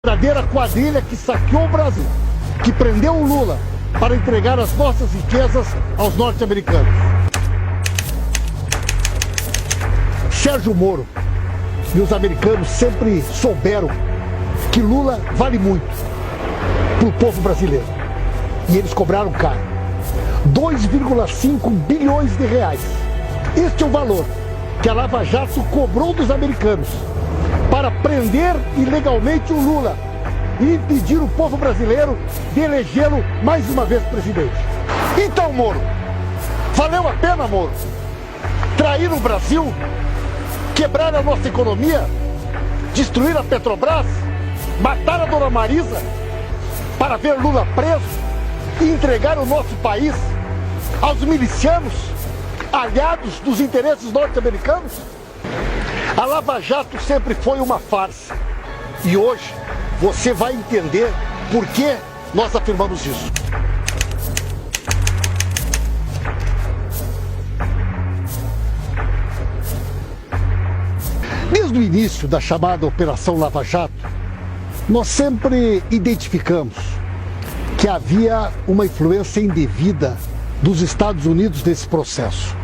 Verdadeira quadrilha que saqueou o Brasil, que prendeu o Lula para entregar as nossas riquezas aos norte-americanos. Sérgio Moro e os americanos sempre souberam que Lula vale muito para o povo brasileiro. E eles cobraram caro. 2,5 bilhões de reais. Este é o valor que a Lava Jato cobrou dos americanos para prender ilegalmente o Lula e impedir o povo brasileiro de elegê-lo mais uma vez presidente. Então, Moro, valeu a pena, Moro, trair o Brasil, quebrar a nossa economia, destruir a Petrobras, matar a dona Marisa para ver Lula preso e entregar o nosso país aos milicianos aliados dos interesses norte-americanos? A Lava Jato sempre foi uma farsa. E hoje você vai entender por que nós afirmamos isso. Desde o início da chamada Operação Lava Jato, nós sempre identificamos que havia uma influência indevida dos Estados Unidos nesse processo.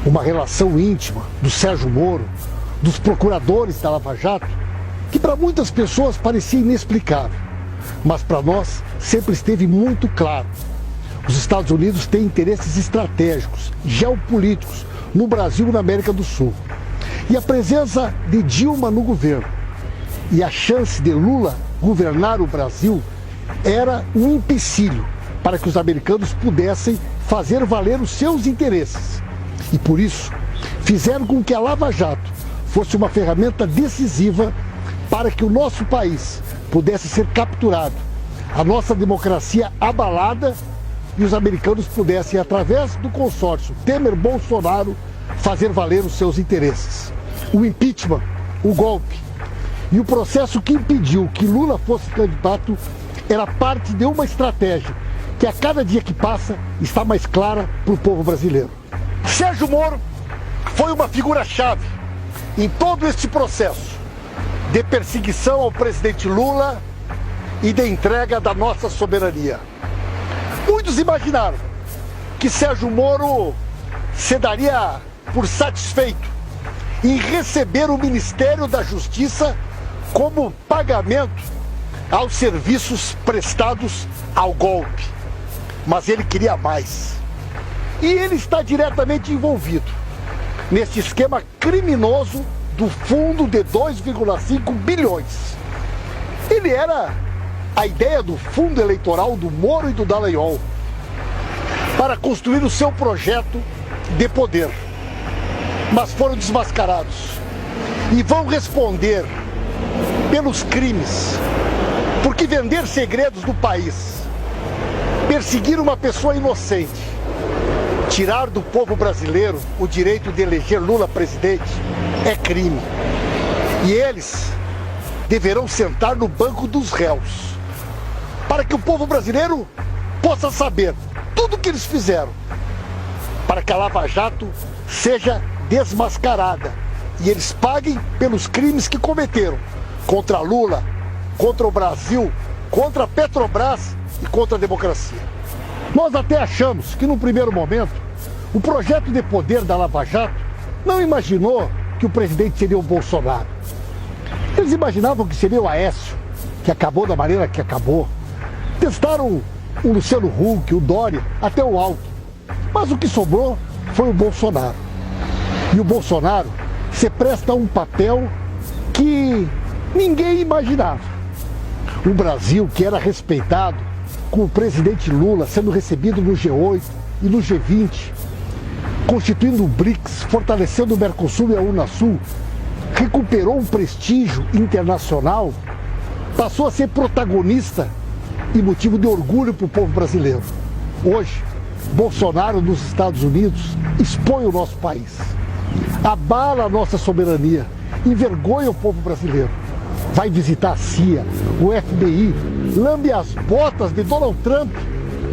Uma relação íntima do Sérgio Moro, dos procuradores da Lava Jato, que para muitas pessoas parecia inexplicável, mas para nós sempre esteve muito claro. Os Estados Unidos têm interesses estratégicos, geopolíticos, no Brasil e na América do Sul. E a presença de Dilma no governo e a chance de Lula governar o Brasil era um empecilho para que os americanos pudessem fazer valer os seus interesses. E por isso, fizeram com que a Lava Jato fosse uma ferramenta decisiva para que o nosso país pudesse ser capturado, a nossa democracia abalada e os americanos pudessem, através do consórcio Temer-Bolsonaro, fazer valer os seus interesses. O impeachment, o golpe e o processo que impediu que Lula fosse candidato era parte de uma estratégia que a cada dia que passa está mais clara para o povo brasileiro. Sérgio Moro foi uma figura-chave em todo este processo de perseguição ao presidente Lula e de entrega da nossa soberania. Muitos imaginaram que Sérgio Moro se daria por satisfeito em receber o Ministério da Justiça como pagamento aos serviços prestados ao golpe. Mas ele queria mais. E ele está diretamente envolvido nesse esquema criminoso do fundo de 2,5 bilhões. Ele era a ideia do fundo eleitoral do Moro e do Dallagnol para construir o seu projeto de poder. Mas foram desmascarados e vão responder pelos crimes, porque vender segredos do país, perseguir uma pessoa inocente, tirar do povo brasileiro o direito de eleger Lula presidente é crime. E eles deverão sentar no banco dos réus, para que o povo brasileiro possa saber tudo o que eles fizeram, para que a Lava Jato seja desmascarada e eles paguem pelos crimes que cometeram contra Lula, contra o Brasil, contra a Petrobras e contra a democracia. Nós até achamos que, num primeiro momento, o projeto de poder da Lava Jato não imaginou que o presidente seria o Bolsonaro. Eles imaginavam que seria o Aécio, que acabou da maneira que acabou. Testaram o Luciano Huck, o Dória, até o Alckmin. Mas o que sobrou foi o Bolsonaro. E o Bolsonaro se presta a um papel que ninguém imaginava. O Brasil, que era respeitado, com o presidente Lula sendo recebido no G8 e no G20, constituindo o BRICS, fortalecendo o Mercosul e a Unasul, recuperou um prestígio internacional, passou a ser protagonista e motivo de orgulho para o povo brasileiro. Hoje, Bolsonaro nos Estados Unidos expõe o nosso país, abala a nossa soberania, envergonha o povo brasileiro. Vai visitar a CIA, o FBI, lambe as botas de Donald Trump,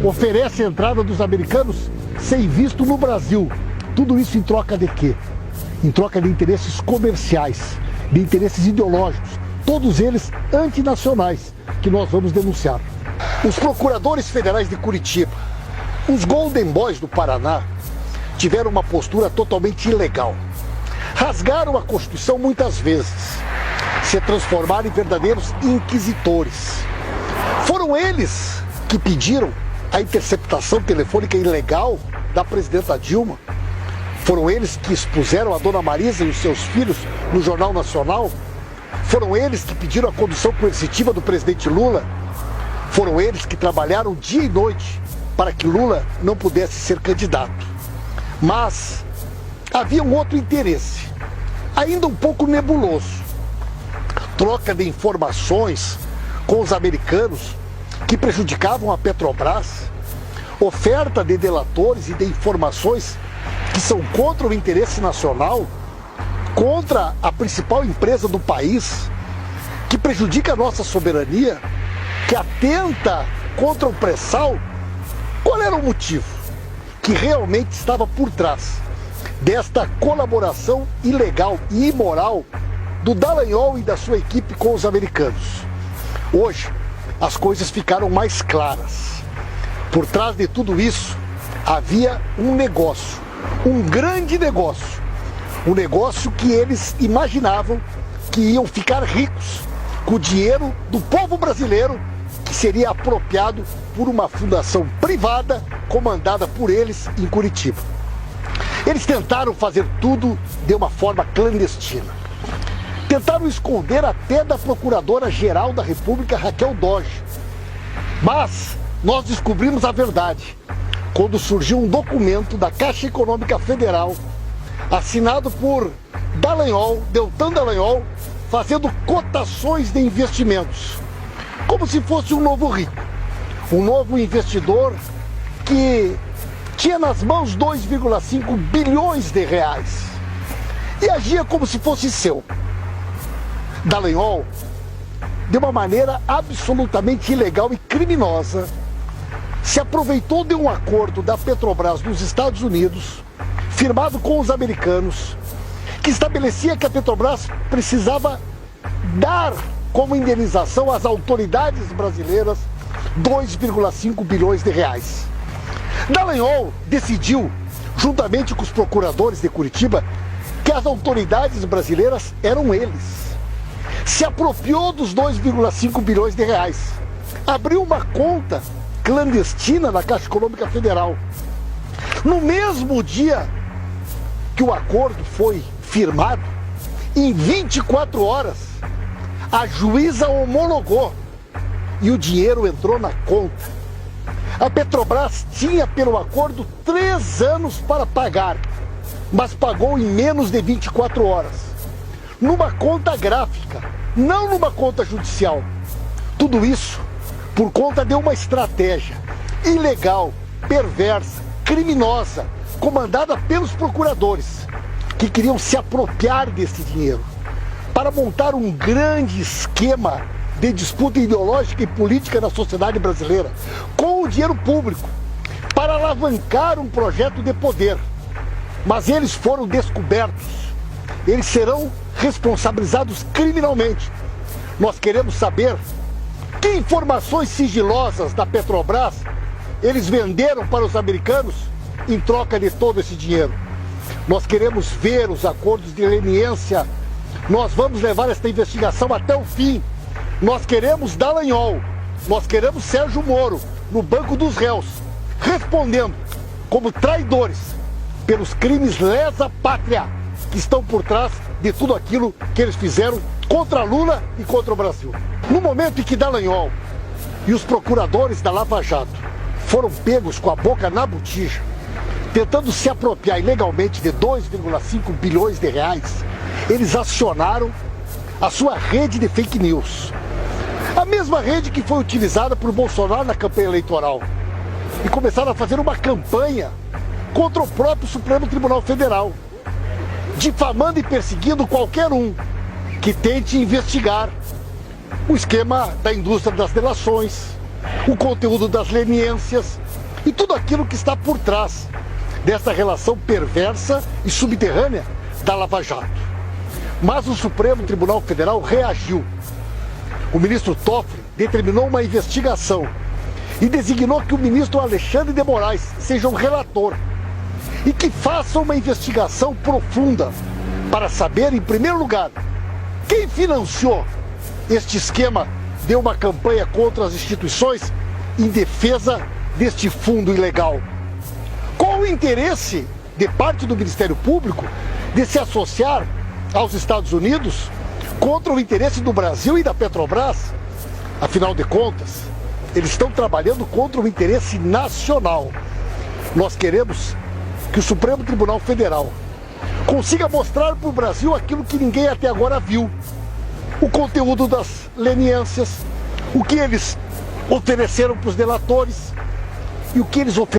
oferece a entrada dos americanos sem visto no Brasil. Tudo isso em troca de quê? Em troca de interesses comerciais, de interesses ideológicos, todos eles antinacionais, que nós vamos denunciar. Os procuradores federais de Curitiba, os Golden Boys do Paraná, tiveram uma postura totalmente ilegal. Rasgaram a Constituição muitas vezes, se transformaram em verdadeiros inquisitores. Foram eles que pediram a interceptação telefônica ilegal da presidenta Dilma. Foram eles que expuseram a dona Marisa e os seus filhos no Jornal Nacional. Foram eles que pediram a condução coercitiva do presidente Lula. Foram eles que trabalharam dia e noite para que Lula não pudesse ser candidato. Mas havia um outro interesse, ainda um pouco nebuloso. Troca de informações com os americanos que prejudicavam a Petrobras, oferta de delatores e de informações que são contra o interesse nacional, contra a principal empresa do país, que prejudica a nossa soberania, que atenta contra o pré-sal. Qual era o motivo que realmente estava por trás desta colaboração ilegal e imoral do Dallagnol e da sua equipe com os americanos? Hoje, as coisas ficaram mais claras. Por trás de tudo isso, havia um negócio, um grande negócio. Um negócio que eles imaginavam que iam ficar ricos com o dinheiro do povo brasileiro, que seria apropriado por uma fundação privada comandada por eles em Curitiba. Eles tentaram fazer tudo de uma forma clandestina. Tentaram esconder até da Procuradora-Geral da República, Raquel Dodge. Mas nós descobrimos a verdade quando surgiu um documento da Caixa Econômica Federal, assinado por Dallagnol, Deltan Dallagnol, fazendo cotações de investimentos, como se fosse um novo rico, um novo investidor que tinha nas mãos 2,5 bilhões de reais e agia como se fosse seu. Dallagnol, de uma maneira absolutamente ilegal e criminosa, se aproveitou de um acordo da Petrobras nos Estados Unidos, firmado com os americanos, que estabelecia que a Petrobras precisava dar como indenização às autoridades brasileiras 2,5 bilhões de reais. Dallagnol decidiu, juntamente com os procuradores de Curitiba, que as autoridades brasileiras eram eles. Se apropriou dos 2,5 bilhões de reais, abriu uma conta clandestina na Caixa Econômica Federal. No mesmo dia que o acordo foi firmado, em 24 horas, a juíza homologou e o dinheiro entrou na conta. A Petrobras tinha, pelo acordo, 3 anos para pagar, mas pagou em menos de 24 horas. Numa conta gráfica, não numa conta judicial. Tudo isso por conta de uma estratégia ilegal, perversa, criminosa, comandada pelos procuradores, que queriam se apropriar desse dinheiro para montar um grande esquema de disputa ideológica e política na sociedade brasileira, com o dinheiro público, para alavancar um projeto de poder. Mas eles foram descobertos, eles serão responsabilizados criminalmente. Nós queremos saber que informações sigilosas da Petrobras eles venderam para os americanos em troca de todo esse dinheiro. Nós queremos ver os acordos de leniência. Nós vamos levar esta investigação até o fim. Nós queremos Dallagnol, nós queremos Sérgio Moro no banco dos réus, respondendo como traidores pelos crimes lesa pátria que estão por trás de tudo aquilo que eles fizeram contra Lula e contra o Brasil. No momento em que Dallagnol e os procuradores da Lava Jato foram pegos com a boca na botija, tentando se apropriar ilegalmente de 2,5 bilhões de reais, eles acionaram a sua rede de fake news. A mesma rede que foi utilizada por Bolsonaro na campanha eleitoral. E começaram a fazer uma campanha contra o próprio Supremo Tribunal Federal, difamando e perseguindo qualquer um que tente investigar o esquema da indústria das delações, o conteúdo das leniências e tudo aquilo que está por trás dessa relação perversa e subterrânea da Lava Jato. Mas o Supremo Tribunal Federal reagiu o ministro Toffoli determinou uma investigação e designou que o ministro Alexandre de Moraes seja o relator e que faça uma investigação profunda para saber, em primeiro lugar, quem financiou este esquema de uma campanha contra as instituições em defesa deste fundo ilegal. Qual o interesse de parte do Ministério Público de se associar aos Estados Unidos contra o interesse do Brasil e da Petrobras? Afinal de contas, eles estão trabalhando contra o interesse nacional. Nós queremos que o Supremo Tribunal Federal consiga mostrar para o Brasil aquilo que ninguém até agora viu. O conteúdo das leniências, o que eles ofereceram para os delatores e o que eles ofereceram